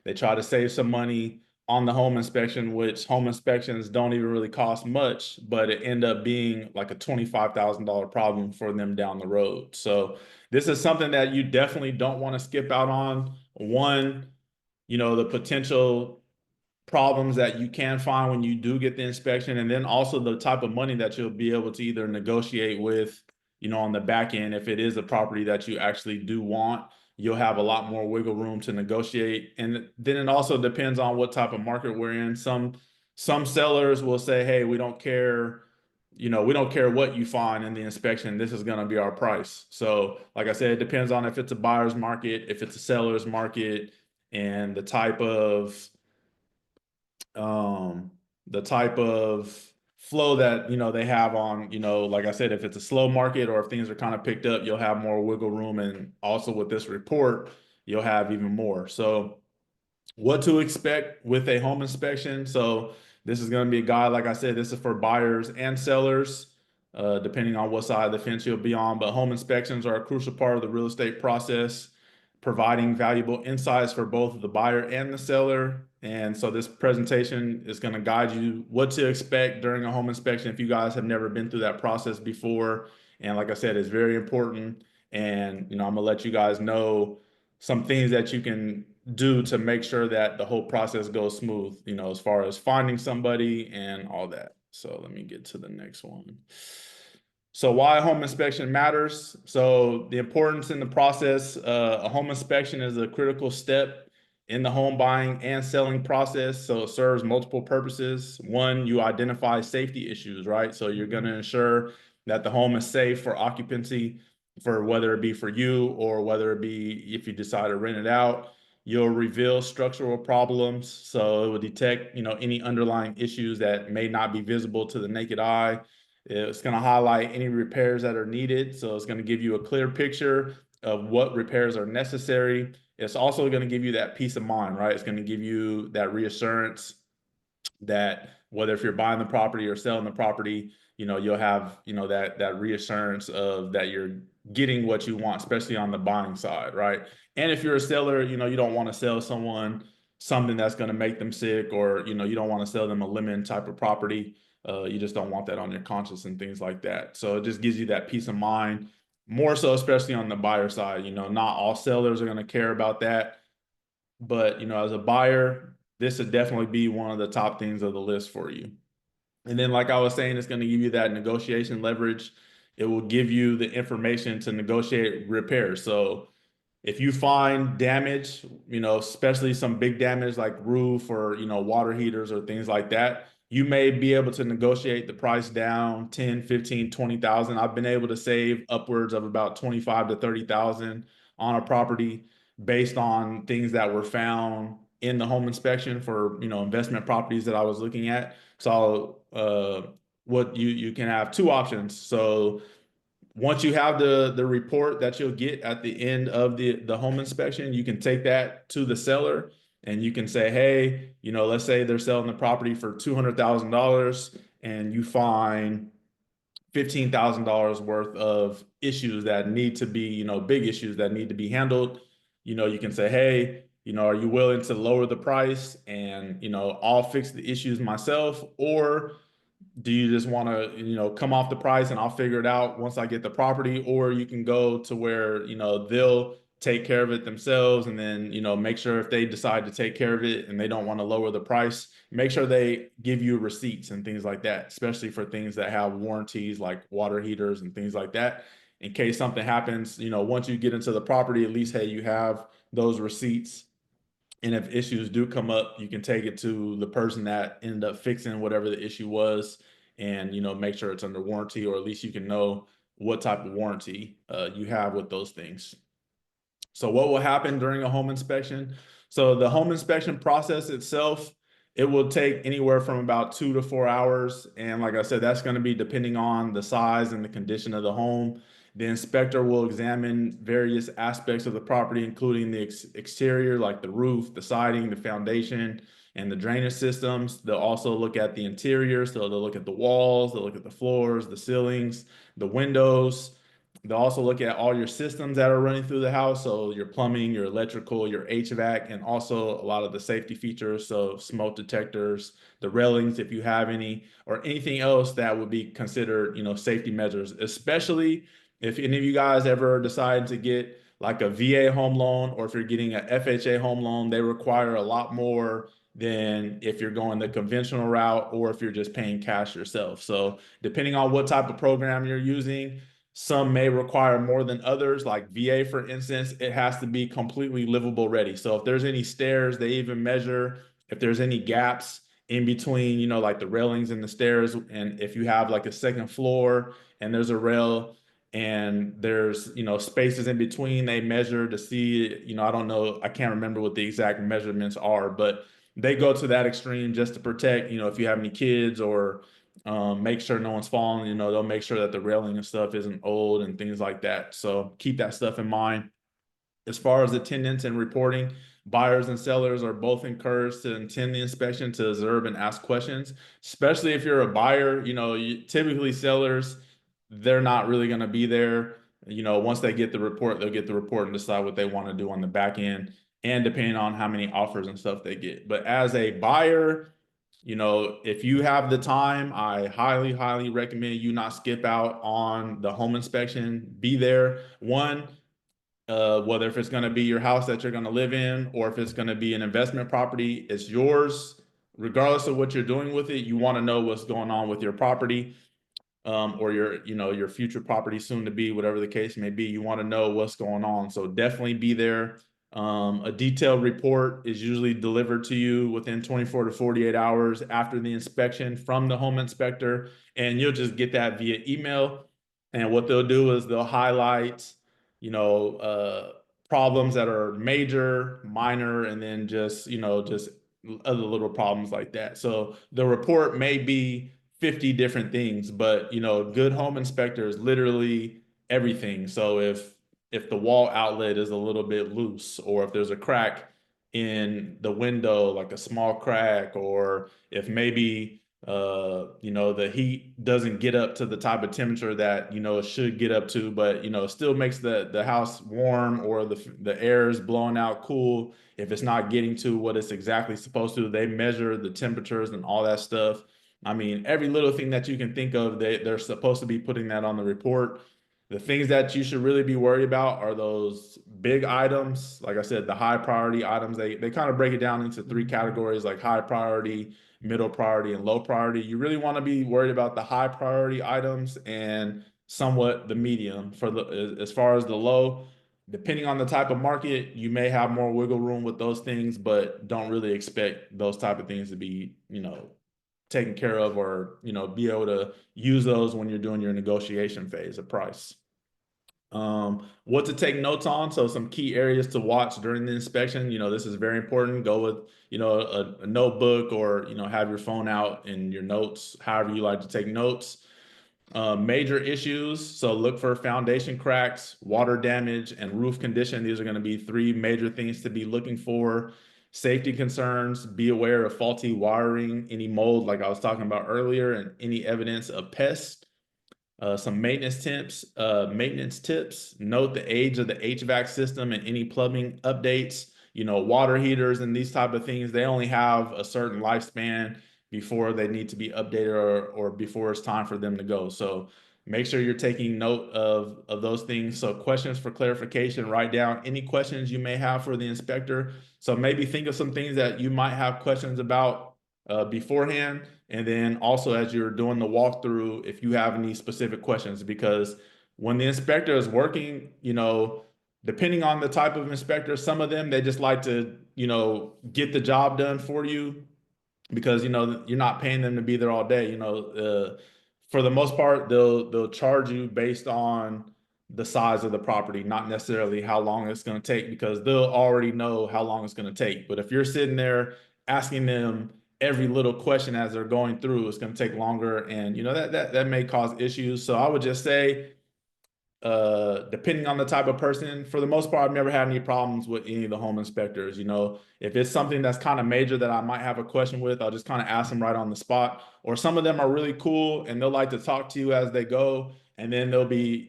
They try to save some money on the home inspection, which home inspections don't even really cost much, but it end up being like a $25,000 problem for them down the road. So this is something that you definitely don't want to skip out on. One, the potential problems that you can find when you do get the inspection, and then also the type of money that you'll be able to either negotiate with, on the back end. If it is a property that you actually do want, you'll have a lot more wiggle room to negotiate. And then it also depends on what type of market we're in. Some sellers will say, hey, we don't care. We don't care what you find in the inspection. This is going to be our price. So, like I said, it depends on if it's a buyer's market, if it's a seller's market, and um the type of flow that they have on, like I said, if it's a slow market or if things are kind of picked up, you'll have more wiggle room. And also with this report, you'll have even more. So what to expect with a home inspection. So this is going to be a guide, like I said, this is for buyers and sellers, depending on what side of the fence you'll be on. But home inspections are a crucial part of the real estate process, providing valuable insights for both the buyer and the seller. And so this presentation is going to guide you what to expect during a home inspection if you guys have never been through that process before. And like I said, it's very important. And I'm gonna let you guys know some things that you can do to make sure that the whole process goes smooth, as far as finding somebody and all that. So let me get to the next one. So why a home inspection matters. So the importance in the process, a home inspection is a critical step in the home buying and selling process. So it serves multiple purposes. One, you identify safety issues, right? So you're going to ensure that the home is safe for occupancy, for whether it be for you or whether it be if you decide to rent it out. You'll reveal structural problems. So it will detect, any underlying issues that may not be visible to the naked eye. It's going to highlight any repairs that are needed. So it's going to give you a clear picture of what repairs are necessary. It's also going to give you that peace of mind, right? It's going to give you that reassurance that whether if you're buying the property or selling the property, you'll have, that reassurance of that you're getting what you want, especially on the buying side, right? And if you're a seller, you don't want to sell someone something that's going to make them sick, or, you don't want to sell them a lemon type of property. You just don't want that on your conscience and things like that. So it just gives you that peace of mind, more so, especially on the buyer side. Not all sellers are going to care about that. But, as a buyer, this would definitely be one of the top things of the list for you. And then, like I was saying, it's going to give you that negotiation leverage. It will give you the information to negotiate repairs. So if you find damage, especially some big damage like roof or, water heaters or things like that, you may be able to negotiate the price down 10, 15, 20,000. I've been able to save upwards of about 25 to 30,000 on a property based on things that were found in the home inspection for, investment properties that I was looking at. So what you can have two options. So once you have the report that you'll get at the end of the home inspection, you can take that to the seller and you can say, hey, let's say they're selling the property for $200,000 and you find $15,000 worth of issues that need to be, big issues that need to be handled. You can say, hey, are you willing to lower the price and, I'll fix the issues myself, or do you just want to, come off the price and I'll figure it out once I get the property? Or you can go to where, they'll take care of it themselves, and then, make sure if they decide to take care of it and they don't want to lower the price, make sure they give you receipts and things like that, especially for things that have warranties like water heaters and things like that. In case something happens, once you get into the property, at least, hey, you have those receipts, and if issues do come up, you can take it to the person that ended up fixing whatever the issue was, and make sure it's under warranty, or at least you can know what type of warranty you have with those things. So what will happen during a home inspection? So the home inspection process itself, it will take anywhere from about 2 to 4 hours. And like I said, that's going to be depending on the size and the condition of the home. The inspector will examine various aspects of the property, including the exterior, like the roof, the siding, the foundation, and the drainage systems. They'll also look at the interior. So they'll look at the walls, they'll look at the floors, the ceilings, the windows. They'll also look at all your systems that are running through the house. So your plumbing, your electrical, your HVAC, and also a lot of the safety features. So smoke detectors, the railings, if you have any, or anything else that would be considered, safety measures, especially if any of you guys ever decide to get like a VA home loan, or if you're getting a FHA home loan, they require a lot more than if you're going the conventional route or if you're just paying cash yourself. So depending on what type of program you're using, some may require more than others. Like VA, for instance, it has to be completely livable ready. So if there's any stairs, they even measure if there's any gaps in between, like the railings and the stairs. And if you have like a second floor and there's a rail and there's, spaces in between, they measure to see, I don't know, I can't remember what the exact measurements are, but they go to that extreme just to protect, if you have any kids, or make sure no one's falling. They'll make sure that the railing and stuff isn't old and things like that. So keep that stuff in mind. As far as attendance and reporting, buyers and sellers are both encouraged to attend the inspection to observe and ask questions, especially if you're a buyer. Typically sellers, they're not really going to be there. Once they get the report, they'll get the report and decide what they want to do on the back end, and depending on how many offers and stuff they get. But as a buyer, if you have the time, I highly, highly recommend you not skip out on the home inspection. Be there. One, whether if it's going to be your house that you're going to live in, or if it's going to be an investment property, it's yours. Regardless of what you're doing with it, you want to know what's going on with your property, or your future property soon to be, whatever the case may be. You want to know what's going on. So definitely be there. A detailed report is usually delivered to you within 24 to 48 hours after the inspection from the home inspector, and you'll just get that via email. And what they'll do is they'll highlight, you know, uh, problems that are major, minor, and then just other little problems like that. So the report may be 50 different things, but good home inspector is literally everything. So if the wall outlet is a little bit loose, or if there's a crack in the window, like a small crack, or if maybe the heat doesn't get up to the type of temperature that it should get up to, but it still makes the house warm, or the air is blowing out cool. If it's not getting to what it's exactly supposed to, they measure the temperatures and all that stuff. I mean, every little thing that you can think of, they're supposed to be putting that on the report. The things that you should really be worried about are those big items. Like I said, the high priority items, they kind of break it down into three categories, like high priority, middle priority, and low priority. You really want to be worried about the high priority items and somewhat the medium. As far as the low, depending on the type of market, you may have more wiggle room with those things, but don't really expect those type of things to be, taken care of, or be able to use those when you're doing your negotiation phase of price. What to take notes on. So some key areas to watch during the inspection. This is very important. Go with, a notebook, or, have your phone out in your notes, however you like to take notes. Major issues. So look for foundation cracks, water damage, and roof condition. These are going to be three major things to be looking for. Safety concerns, be aware of faulty wiring, any mold, like I was talking about earlier, and any evidence of pests. Some maintenance tips. Note the age of the HVAC system and any plumbing updates. Water heaters and these type of things, they only have a certain lifespan before they need to be updated, or before it's time for them to go. So make sure you're taking note of those things. So questions for clarification, write down any questions you may have for the inspector. So maybe think of some things that you might have questions about beforehand. And then also, as you're doing the walkthrough, if you have any specific questions, because when the inspector is working, depending on the type of inspector, some of them, they just like to, get the job done for you, because you're not paying them to be there all day. For the most part, they'll charge you based on the size of the property, not necessarily how long it's going to take, because they'll already know how long it's going to take. But if you're sitting there asking them every little question as they're going through, it's going to take longer, and that may cause issues. So I would just say, depending on the type of person, for the most part, I've never had any problems with any of the home inspectors. If it's something that's kind of major that I might have a question with, I'll just kind of ask them right on the spot. Or some of them are really cool and they'll like to talk to you as they go, and then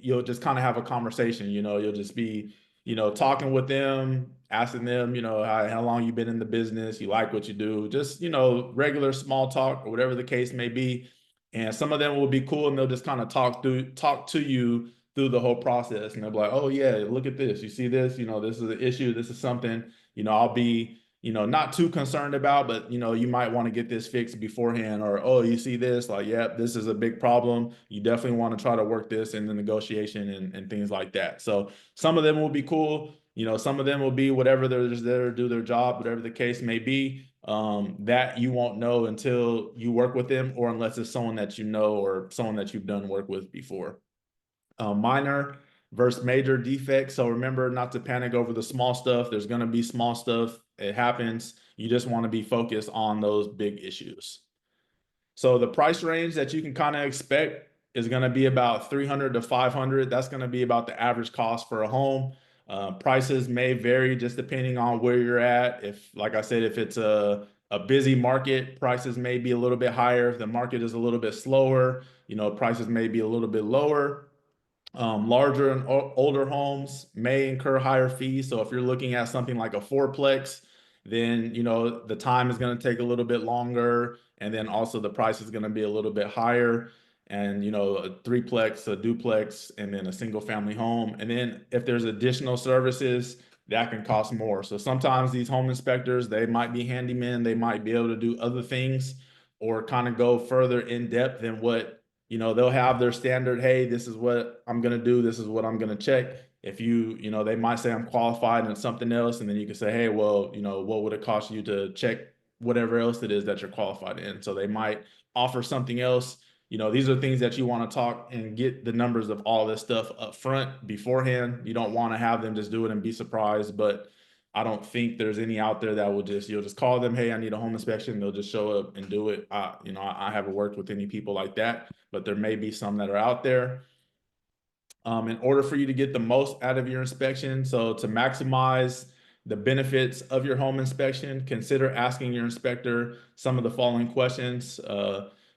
you'll just kind of have a conversation, you'll just be, talking with them, asking them, how long you've been in the business, you like what you do, just, regular small talk or whatever the case may be. And some of them will be cool and they'll just kind of talk to you through the whole process. And they'll be like, oh yeah, look at this. You see this, this is an issue. This is something, I'll be, not too concerned about, but you might want to get this fixed beforehand, or, oh, you see this, like, yeah, this is a big problem. You definitely want to try to work this in the negotiation and things like that. So some of them will be cool. Some of them will be whatever, they're just there to do their job, whatever the case may be. That you won't know until you work with them, or unless it's someone that you know or someone that you've done work with before. Minor versus major defects. So remember not to panic over the small stuff. There's going to be small stuff. It happens. You just want to be focused on those big issues. So the price range that you can kind of expect is going to be about 300 to 500. That's going to be about the average cost for a home. Prices may vary just depending on where you're at. If, like I said, if it's a busy market, prices may be a little bit higher. If the market is a little bit slower, prices may be a little bit lower. Larger and older homes may incur higher fees. So if you're looking at something like a fourplex, then the time is going to take a little bit longer, and then also the price is going to be a little bit higher. And a threeplex, a duplex, and then a single family home. And then if there's additional services, that can cost more. So sometimes these home inspectors, they might be handymen, they might be able to do other things or kind of go further in depth than what they'll have their standard, hey, this is what I'm going to do. This is what I'm going to check. If they might say I'm qualified in something else. And then you can say, hey, well, what would it cost you to check whatever else it is that you're qualified in? So they might offer something else. These are things that you want to talk and get the numbers of all this stuff up front beforehand. You don't want to have them just do it and be surprised, but I don't think there's any out there that will you'll just call them, hey, I need a home inspection. They'll just show up and do it. I haven't worked with any people like that, but there may be some that are out there. In order for you to get the most out of your inspection, so to maximize the benefits of your home inspection, consider asking your inspector some of the following questions.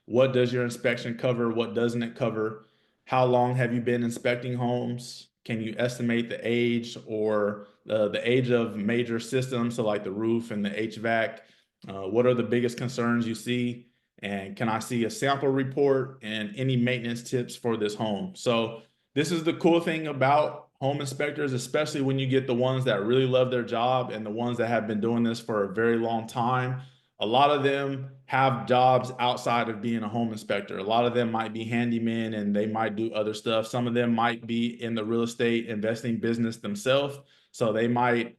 What does your inspection cover? What doesn't it cover? How long have you been inspecting homes? Can you estimate the age or the age of major systems, so like the roof and the HVAC? What are the biggest concerns you see? And can I see a sample report and any maintenance tips for this home? So this is the cool thing about home inspectors, especially when you get the ones that really love their job and the ones that have been doing this for a very long time. A lot of them have jobs outside of being a home inspector. A lot of them might be handymen and they might do other stuff. Some of them might be in the real estate investing business themselves. So they might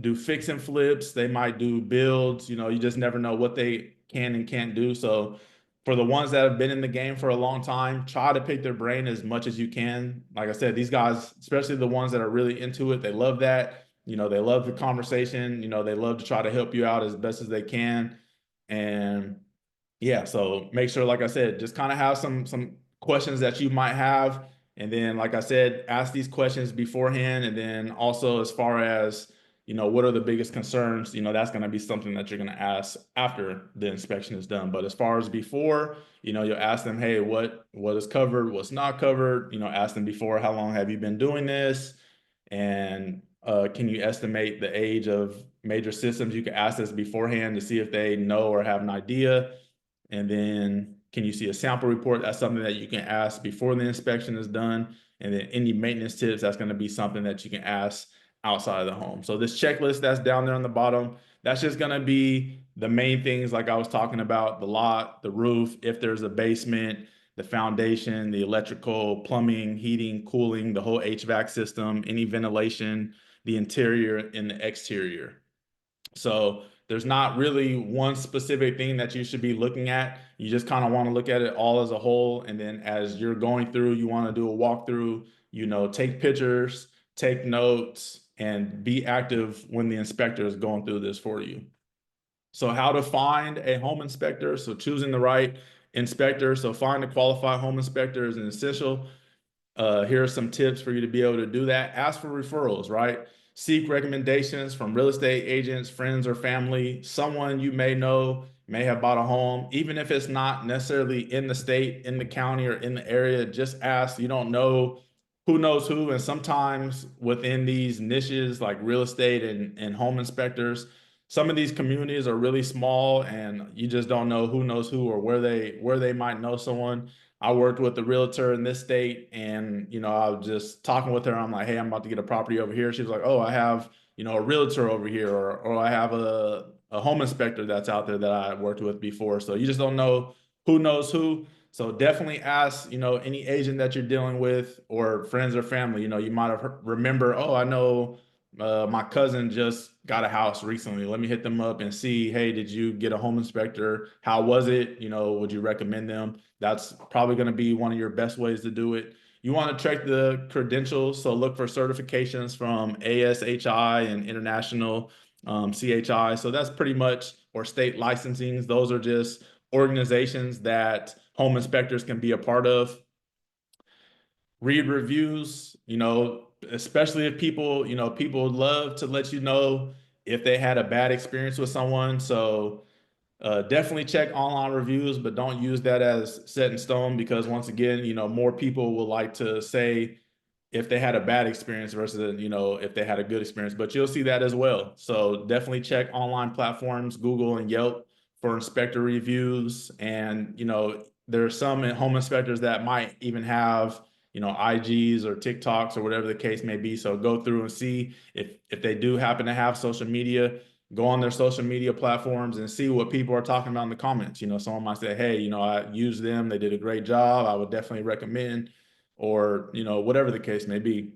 do fix and flips. They might do builds. You just never know what they can and can't do. So for the ones that have been in the game for a long time, try to pick their brain as much as you can. Like I said, these guys, especially the ones that are really into it, they love that. They love the conversation. They love to try to help you out as best as they can. And yeah, so make sure, like I said, just kind of have some questions that you might have. And then, like I said, ask these questions beforehand. And then also, as far as what are the biggest concerns? That's going to be something that you're going to ask after the inspection is done. But as far as before, you'll ask them, hey, what is covered, what's not covered? Ask them before, how long have you been doing this? And can you estimate the age of major systems? You can ask this beforehand to see if they know or have an idea. And then can you see a sample report? That's something that you can ask before the inspection is done. And then any maintenance tips, that's going to be something that you can ask outside of the home. So this checklist that's down there on the bottom, that's just going to be the main things like I was talking about: the lot, the roof, if there's a basement, the foundation, the electrical, plumbing, heating, cooling, the whole HVAC system, any ventilation, the interior and the exterior. So there's not really one specific thing that you should be looking at. You just kind of want to look at it all as a whole. And then as you're going through, you want to do a walkthrough, take pictures, take notes, and be active when the inspector is going through this for you. So how to find a home inspector. So choosing the right inspector. So find a qualified home inspector is an essential. Here are some tips for you to be able to do that. Ask for referrals, right? Seek recommendations from real estate agents, friends or family, someone you may know, may have bought a home, even if it's not necessarily in the state, in the county, or in the area, just ask. You don't know who knows who. And sometimes within these niches like real estate and home inspectors, some of these communities are really small and you just don't know who knows who or where they might know someone. I worked with a realtor in this state, and I was just talking with her. I'm like, hey, I'm about to get a property over here. She was like, oh, I have a realtor over here, or I have a home inspector that's out there that I worked with before. So you just don't know who knows who. So definitely ask, any agent that you're dealing with or friends or family. You might have remember, oh, I know my cousin just got a house recently. Let me hit them up and see, hey, did you get a home inspector? How was it? Would you recommend them? That's probably going to be one of your best ways to do it. You want to check the credentials, so look for certifications from ASHI and international CHI. So that's pretty much, or state licensings. Those are just organizations that home inspectors can be a part of. Read reviews, especially if people love to let you know if they had a bad experience with someone. So definitely check online reviews, but don't use that as set in stone, because once again, more people will like to say if they had a bad experience versus, if they had a good experience, but you'll see that as well. So definitely check online platforms, Google and Yelp, for inspector reviews. And, there are some home inspectors that might even have, IGs or TikToks or whatever the case may be. So go through and see if they do happen to have social media. Go on their social media platforms and see what people are talking about in the comments. Someone might say, hey, I used them, they did a great job, I would definitely recommend, or whatever the case may be.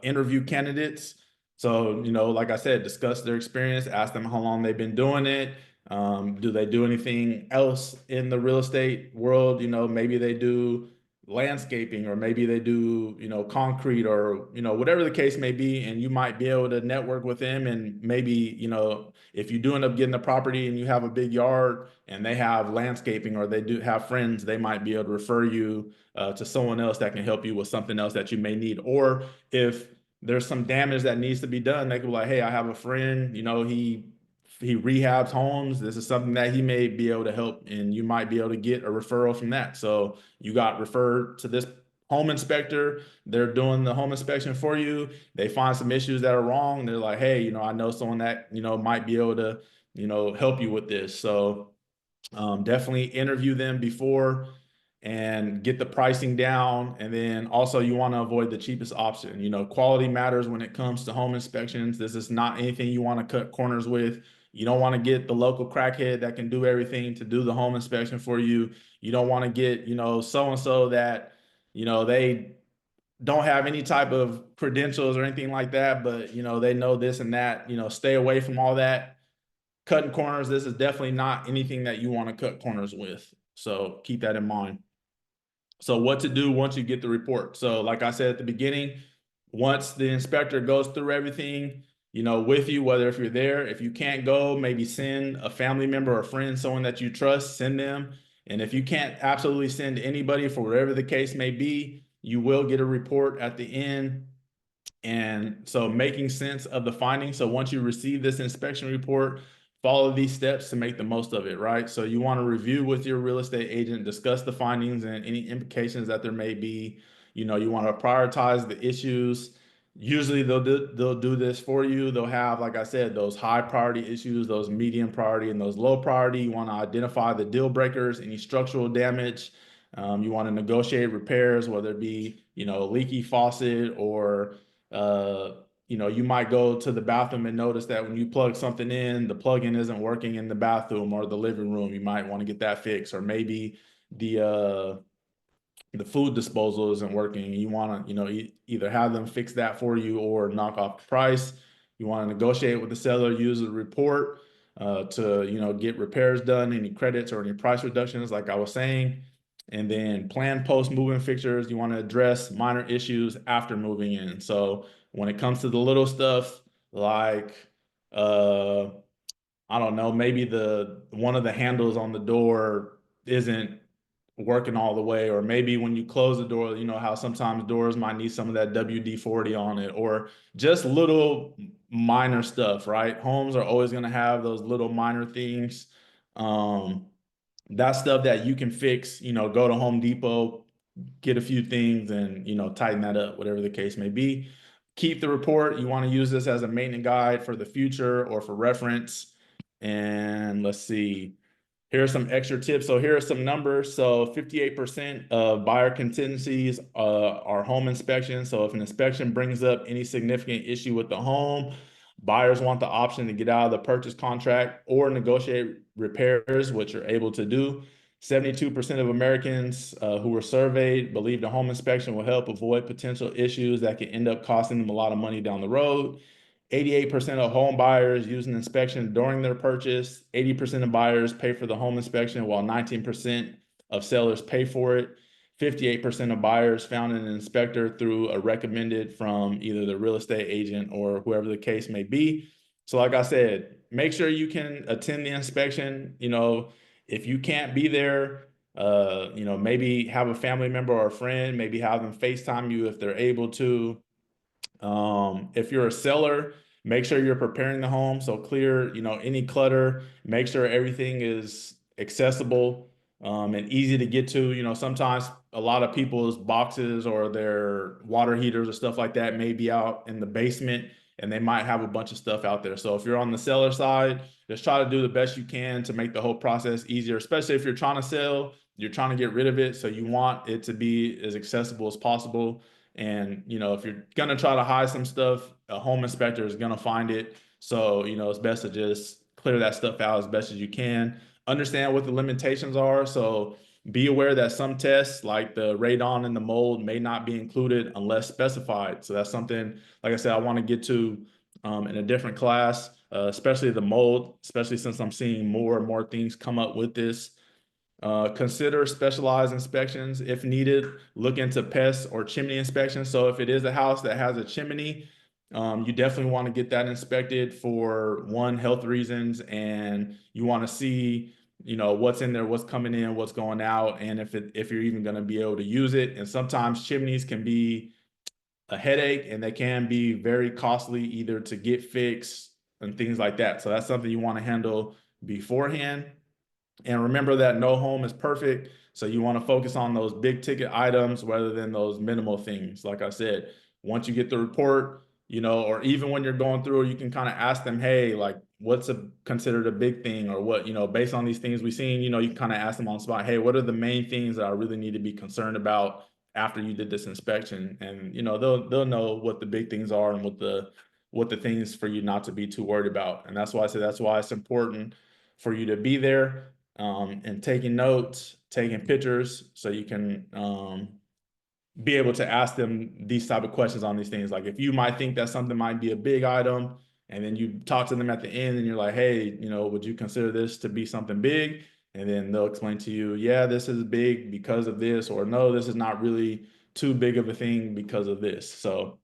Interview candidates. So like I said, discuss their experience, ask them how long they've been doing it. Do they do anything else in the real estate world? Maybe they do landscaping, or maybe they do concrete, or whatever the case may be. And you might be able to network with them, and maybe if you do end up getting the property and you have a big yard and they have landscaping, or they do have friends, they might be able to refer you to someone else that can help you with something else that you may need. Or if there's some damage that needs to be done, they could be like, hey, I have a friend, he rehabs homes. This is something that he may be able to help, and you might be able to get a referral from that. So you got referred to this home inspector. They're doing the home inspection for you. They find some issues that are wrong. They're like, hey, I know someone that might be able to help you with this. So definitely interview them before and get the pricing down. And then also you want to avoid the cheapest option. Quality matters when it comes to home inspections. This is not anything you want to cut corners with. You don't want to get the local crackhead that can do everything to do the home inspection for you. You don't want to get, so-and-so that, they don't have any type of credentials or anything like that, but, they know this and that. Stay away from all that cutting corners. This is definitely not anything that you want to cut corners with. So keep that in mind. So what to do once you get the report. So like I said at the beginning, once the inspector goes through everything, with you, whether if you're there, if you can't go, maybe send a family member or friend, someone that you trust, send them. And if you can't absolutely send anybody for whatever the case may be, you will get a report at the end. And so making sense of the findings. So once you receive this inspection report, follow these steps to make the most of it, right? So you want to review with your real estate agent, discuss the findings and any implications that there may be. You want to prioritize the issues. Usually they'll do this for you. They'll have, like I said, those high priority issues, those medium priority, and those low priority. You want to identify the deal breakers, any structural damage. You want to negotiate repairs, whether it be, leaky faucet, or you might go to the bathroom and notice that when you plug something in, the plug-in isn't working in the bathroom or the living room. You might want to get that fixed. Or maybe the food disposal isn't working. You want to, either have them fix that for you or knock off the price. You want to negotiate with the seller, use a report to, get repairs done, any credits or any price reductions, like I was saying. And then plan post moving fixtures. You want to address minor issues after moving in. So when it comes to the little stuff, like, I don't know, maybe one of the handles on the door isn't working all the way, or maybe when you close the door, how sometimes doors might need some of that WD-40 on it, or just little minor stuff, right? Homes are always going to have those little minor things. That's stuff that you can fix, go to Home Depot, get a few things and, tighten that up, whatever the case may be. Keep the report. You want to use this as a maintenance guide for the future or for reference. And let's see. Here are some extra tips. So here are some numbers. So 58% of buyer contingencies are home inspections. So if an inspection brings up any significant issue with the home, buyers want the option to get out of the purchase contract or negotiate repairs, which you're able to do. 72% of Americans who were surveyed believe the home inspection will help avoid potential issues that can end up costing them a lot of money down the road. 88% of home buyers use an inspection during their purchase. 80% of buyers pay for the home inspection, while 19% of sellers pay for it. 58% of buyers found an inspector through a recommended from either the real estate agent or whoever the case may be. So like I said, make sure you can attend the inspection. If you can't be there, maybe have a family member or a friend, maybe have them FaceTime you if they're able to. If you're a seller, make sure you're preparing the home. So clear, any clutter, make sure everything is accessible, and easy to get to. Sometimes a lot of people's boxes or their water heaters or stuff like that may be out in the basement and they might have a bunch of stuff out there. So if you're on the seller side, just try to do the best you can to make the whole process easier, especially if you're trying to sell, you're trying to get rid of it. So you want it to be as accessible as possible. And, if you're going to try to hide some stuff, a home inspector is going to find it. So, it's best to just clear that stuff out as best as you can. Understand what the limitations are. So be aware that some tests like the radon and the mold may not be included unless specified. So that's something, like I said, I want to get to in a different class, especially the mold, especially since I'm seeing more and more things come up with this. Consider specialized inspections if needed. Look into pest or chimney inspections. So if it is a house that has a chimney, you definitely want to get that inspected for one, health reasons, and you want to see, what's in there, what's coming in, what's going out, and if you're even going to be able to use it. And sometimes chimneys can be a headache and they can be very costly either to get fixed and things like that. So that's something you want to handle beforehand. And remember that no home is perfect. So you want to focus on those big ticket items rather than those minimal things. Like I said, once you get the report, or even when you're going through, you can kind of ask them, hey, like what's considered a big thing, or what, based on these things we've seen, you can kind of ask them on the spot, hey, what are the main things that I really need to be concerned about after you did this inspection? And they'll know what the big things are and what the things for you not to be too worried about. And that's why I say that's why it's important for you to be there, and taking notes, taking pictures, so you can be able to ask them these type of questions on these things. Like if you might think that something might be a big item, and then you talk to them at the end and you're like, hey, would you consider this to be something big? And then they'll explain to you, yeah, this is big because of this, or no, this is not really too big of a thing because of this. So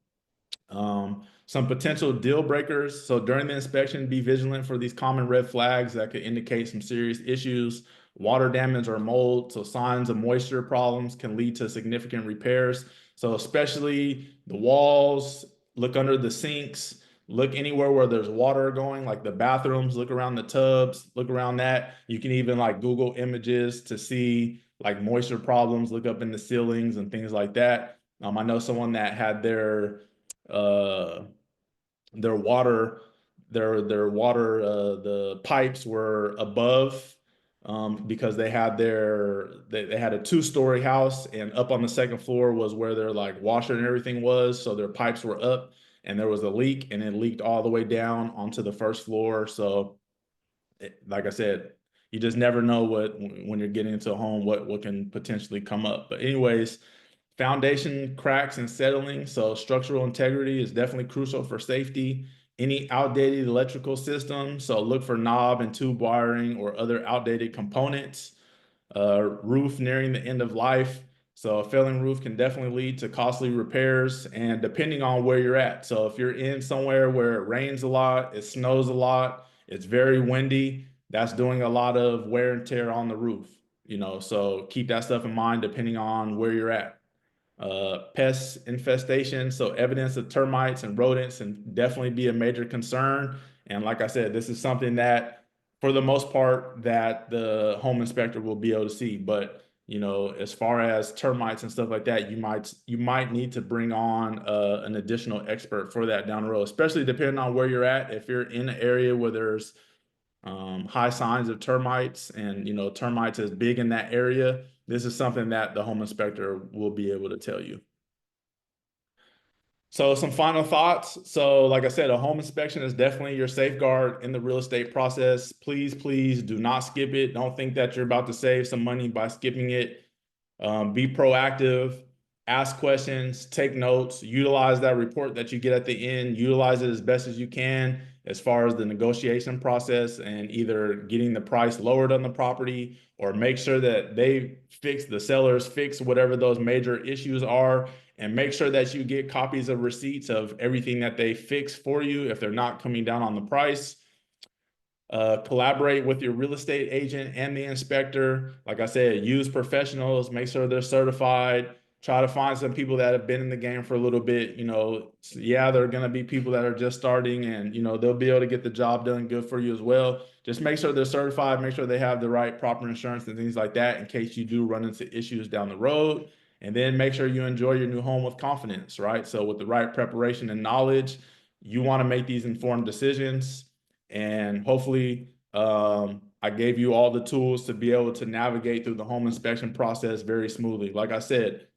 some potential deal breakers. So during the inspection, be vigilant for these common red flags that could indicate some serious issues. Water damage or mold. So signs of moisture problems can lead to significant repairs. So especially the walls, look under the sinks, look anywhere where there's water going, like the bathrooms, look around the tubs, look around that. You can even like Google images to see like moisture problems, look up in the ceilings and things like that. I know someone that had uh their water the pipes were above, because they had they had a two-story house, and up on the second floor was where their like washer and everything was, so their pipes were up and there was a leak and it leaked all the way down onto the first floor. So like I said, you just never know when you're getting into a home what can potentially come up. But anyways, foundation cracks and settling. So structural integrity is definitely crucial for safety. Any outdated electrical system. So look for knob and tube wiring or other outdated components. Roof nearing the end of life. So a failing roof can definitely lead to costly repairs, and depending on where you're at. So if you're in somewhere where it rains a lot, it snows a lot, it's very windy, that's doing a lot of wear and tear on the roof. So keep that stuff in mind depending on where you're at. Pest infestation, so evidence of termites and rodents can definitely be a major concern. And like I said, this is something that for the most part, that the home inspector will be able to see. But as far as termites and stuff like that, you might need to bring on an additional expert for that down the road, especially depending on where you're at. If you're in an area where there's high signs of termites, and termites is big in that area, this is something that the home inspector will be able to tell you. So some final thoughts. So like I said, a home inspection is definitely your safeguard in the real estate process. Please, please do not skip it. Don't think that you're about to save some money by skipping it. Be proactive, ask questions, take notes, utilize that report that you get at the end, utilize it as best as you can as far as the negotiation process, and either getting the price lowered on the property, or make sure that the sellers fix whatever those major issues are, and make sure that you get copies of receipts of everything that they fix for you if they're not coming down on the price. Collaborate with your real estate agent and the inspector. Like I said, use professionals, make sure they're certified. Try to find some people that have been in the game for a little bit. Yeah, there are going to be people that are just starting, and they'll be able to get the job done good for you as well. Just make sure they're certified, make sure they have the right proper insurance and things like that in case you do run into issues down the road. And then make sure you enjoy your new home with confidence, right? So with the right preparation and knowledge, you want to make these informed decisions. And hopefully, I gave you all the tools to be able to navigate through the home inspection process very smoothly. Like I said,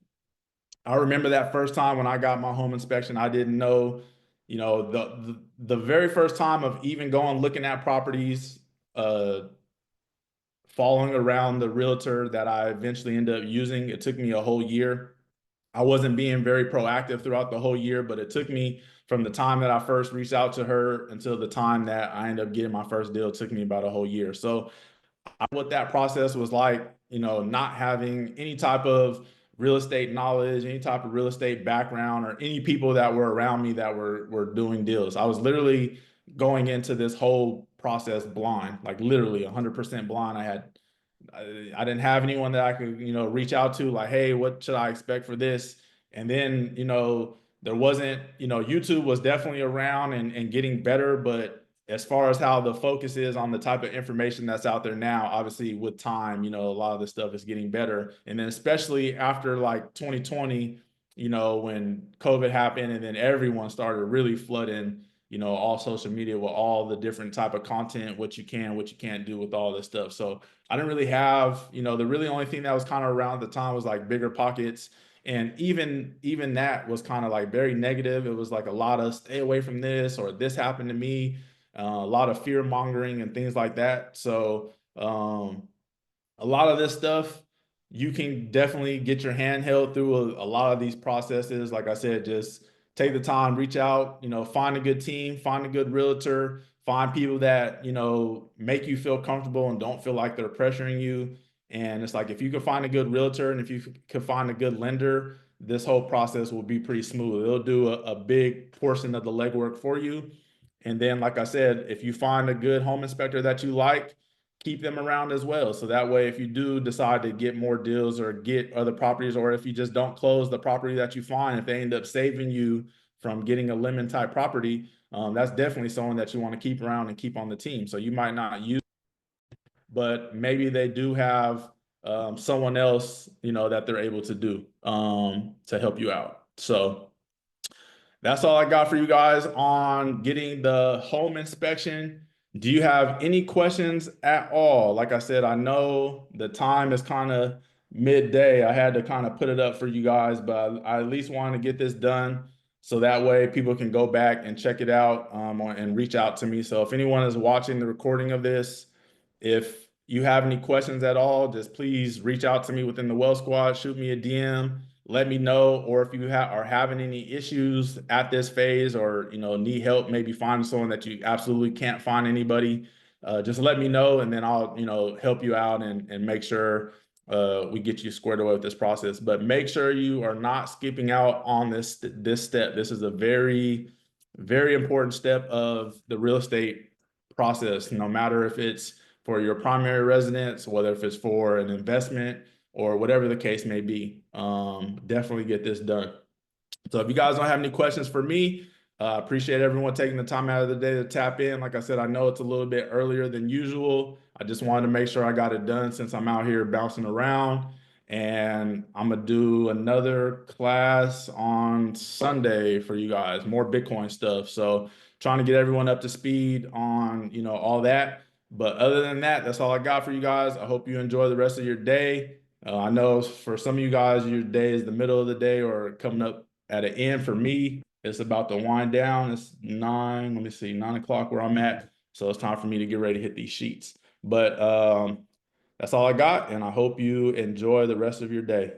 I remember that first time when I got my home inspection, I didn't know, the very first time of even going looking at properties, following around the realtor that I eventually ended up using. It took me a whole year. I wasn't being very proactive throughout the whole year, but it took me from the time that I first reached out to her until the time that I ended up getting my first deal. It took me about a whole year. So what that process was like, not having any type of real estate knowledge, any type of real estate background, or any people that were around me that were doing deals. I was literally going into this whole process blind, like literally 100% blind. I didn't have anyone that I could, reach out to, like, hey, what should I expect for this? And then, there wasn't, YouTube was definitely around and getting better, but as far as how the focus is on the type of information that's out there now, obviously with time, a lot of this stuff is getting better. And then especially after like 2020, when COVID happened, and then everyone started really flooding, all social media with all the different type of content, what you can, what you can't do with all this stuff. So I didn't really have, the really only thing that was kind of around at the time was like Bigger Pockets. And even that was kind of like very negative. It was like a lot of stay away from this, or this happened to me, a lot of fear mongering and things like that. So a lot of this stuff, you can definitely get your hand held through a lot of these processes. Like I said, just take the time, reach out, find a good team, find a good realtor, find people that, make you feel comfortable and don't feel like they're pressuring you. And it's like, if you can find a good realtor and if you can find a good lender, this whole process will be pretty smooth. It'll do a big portion of the legwork for you. And then, like I said, if you find a good home inspector that you like, keep them around as well. So that way, if you do decide to get more deals or get other properties, or if you just don't close the property that you find, if they end up saving you from getting a lemon type property, that's definitely someone that you want to keep around and keep on the team. So you might not use, but maybe they do have someone else, that they're able to do to help you out. So that's all I got for you guys on getting the home inspection. Do you have any questions at all? Like I said, I know the time is kind of midday. I had to kind of put it up for you guys, but I at least wanted to get this done so that way people can go back and check it out and reach out to me. So if anyone is watching the recording of this, if you have any questions at all, just please reach out to me within the Well Squad, shoot me a DM, let me know. Or if you are having any issues at this phase, or need help, maybe find someone that you absolutely can't find anybody, just let me know, and then I'll help you out and make sure we get you squared away with this process. But make sure you are not skipping out on this step. This is a very, very important step of the real estate process, no matter if it's for your primary residence, whether if it's for an investment or whatever the case may be. Definitely get this done. So if you guys don't have any questions for me, Appreciate everyone taking the time out of the day to tap in. Like I said, I know it's a little bit earlier than usual. I just wanted to make sure I got it done since I'm out here bouncing around. And I'm gonna do another class on Sunday for you guys, more Bitcoin stuff. So trying to get everyone up to speed on, all that. But other than that, that's all I got for you guys. I hope you enjoy the rest of your day. I know for some of you guys, your day is the middle of the day or coming up at an end. For me, it's about to wind down. It's 9, let me see, 9 o'clock where I'm at. So it's time for me to get ready to hit these sheets. But that's all I got, and I hope you enjoy the rest of your day.